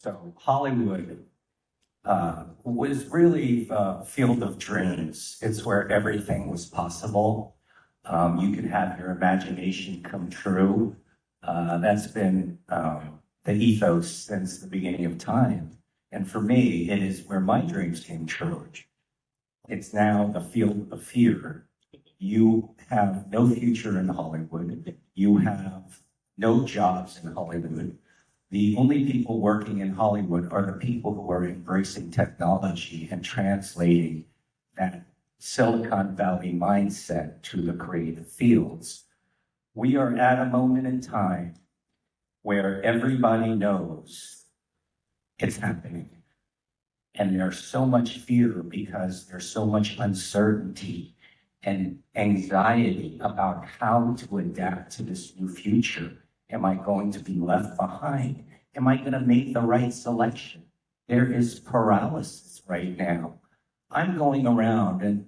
So Hollywood was really a field of dreams. It's where everything was possible. You could have your imagination come true. That's been the ethos since the beginning of time. And for me, it is where my dreams came true. It's now the field of fear. You have no future in Hollywood. You have no jobs in Hollywood. The only people working in Hollywood are the people who are embracing technology and translating that Silicon Valley mindset to the creative fields. We are at a moment in time where everybody knows it's happening. And there's so much fear because there's so much uncertainty and anxiety about how to adapt to this new future. Am I going to be left behind? Am I going to make the right selection? There is paralysis right now. I'm going around and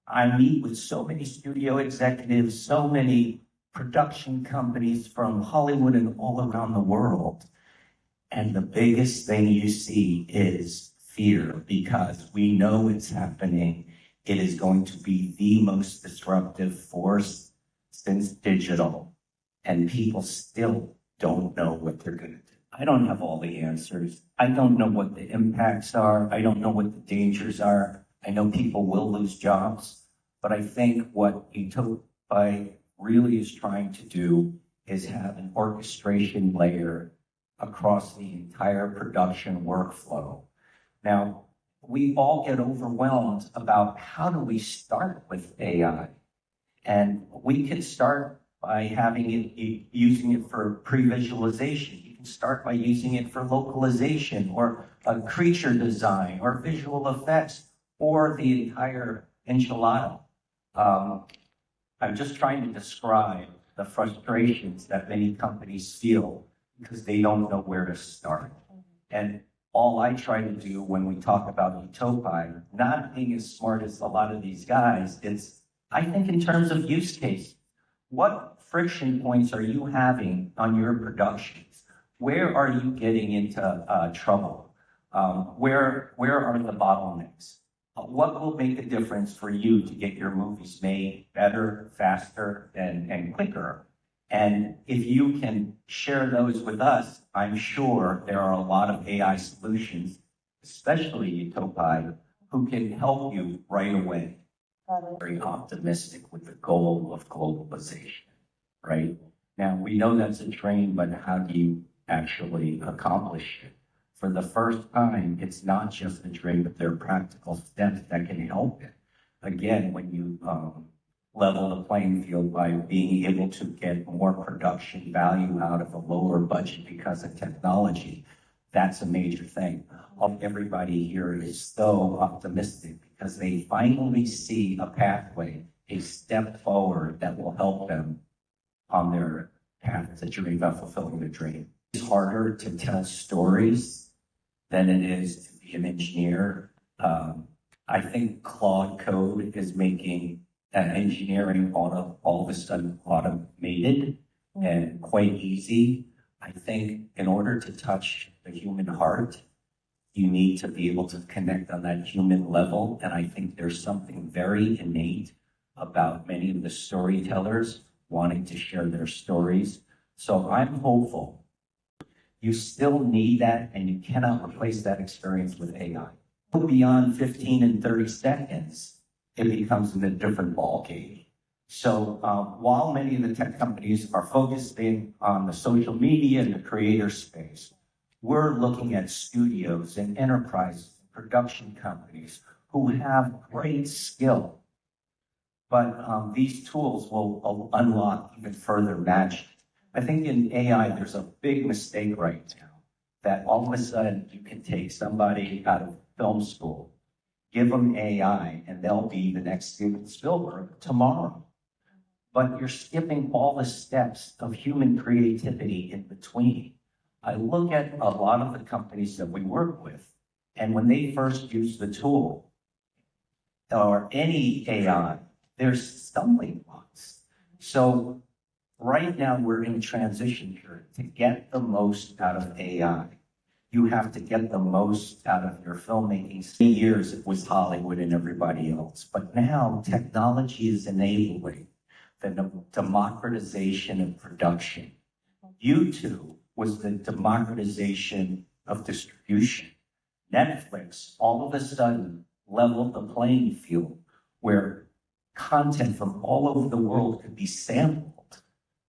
I meet with so many studio executives, so many production companies from Hollywood and all around the world. And the biggest thing you see is fear, because we know it's happening. It is going to be the most disruptive force since digital. And people still don't know what they're going to do. I don't have all the answers. I don't know what the impacts are. I don't know what the dangers are. I know people will lose jobs. But I think what Utopai really is trying to do is have an orchestration layer across the entire production workflow. Now, we all get overwhelmed about how do we start with AI? And we can start by having it, using it for pre-visualization. You can start by using it for localization or a creature design or visual effects or the entire enchilada. I'm just trying to describe the frustrations that many companies feel because they don't know where to start. And all I try to do when we talk about Utopai, not being as smart as a lot of these guys, is I think in terms of use case. What friction points are you having on your productions? Where are you getting into trouble? Where are the bottlenecks? What will make a difference for you to get your movies made better, faster, and quicker? And if you can share those with us, I'm sure there are a lot of AI solutions, especially Utopai, who can help you right away. Very optimistic with the goal of globalization, right? Now, we know that's a dream, but how do you actually accomplish it? For the first time, it's not just a dream, but there are practical steps that can help it. Again, when you level the playing field by being able to get more production value out of a lower budget because of technology, that's a major thing. Everybody here is so optimistic because they finally see a pathway, a step forward that will help them on their path to dream about fulfilling their dream. It's harder to tell stories than it is to be an engineer. I think Claude Code is making engineering all of a sudden automated and quite easy. I think in order to touch the human heart, you need to be able to connect on that human level. And I think there's something very innate about many of the storytellers wanting to share their stories. So I'm hopeful. You still need that, and you cannot replace that experience with AI. Beyond 15 and 30 seconds, it becomes a different ballgame. So while many of the tech companies are focusing on the social media and the creator space, we're looking at studios and enterprise production companies who have great skill. But these tools will unlock even further magic. I think in AI, there's a big mistake right now that all of a sudden you can take somebody out of film school, give them AI, and they'll be the next Steven Spielberg tomorrow. But you're skipping all the steps of human creativity in between. I look at a lot of the companies that we work with, and when they first use the tool, or any AI, there's stumbling blocks. So right now we're in a transition period to get the most out of AI. you have to get the most out of your filmmaking. For years it was Hollywood and everybody else, but now technology is enabling the democratization of production. YouTube was the democratization of distribution. Netflix all of a sudden leveled the playing field where content from all over the world could be sampled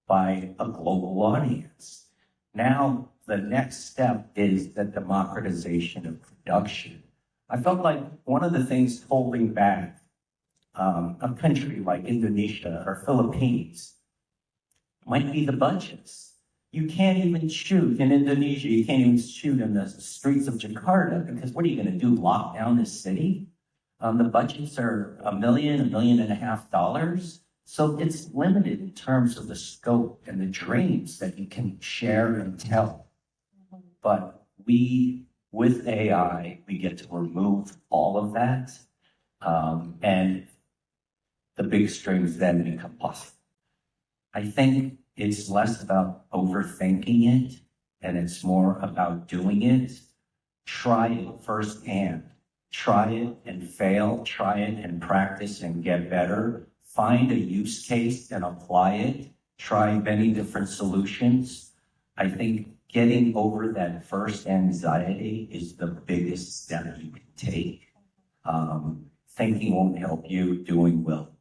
by a global audience. Now, the next step is the democratization of production. I felt like one of the things holding back a country like Indonesia or Philippines might be the budgets. You can't even shoot in Indonesia. You can't even shoot in the streets of Jakarta because what are you going to do? Lock down the city? The budgets are $1 million, $1.5 million. So it's limited in terms of the scope and the dreams that you can share and tell. But with AI, we get to remove all of that. And the big streams then become possible. I think it's less about overthinking it, and it's more about doing it. Try it firsthand. Try it and fail. Try it and practice and get better. Find a use case and apply it. Try many different solutions. I think getting over that first anxiety is the biggest step you can take. Thinking won't help you, doing will.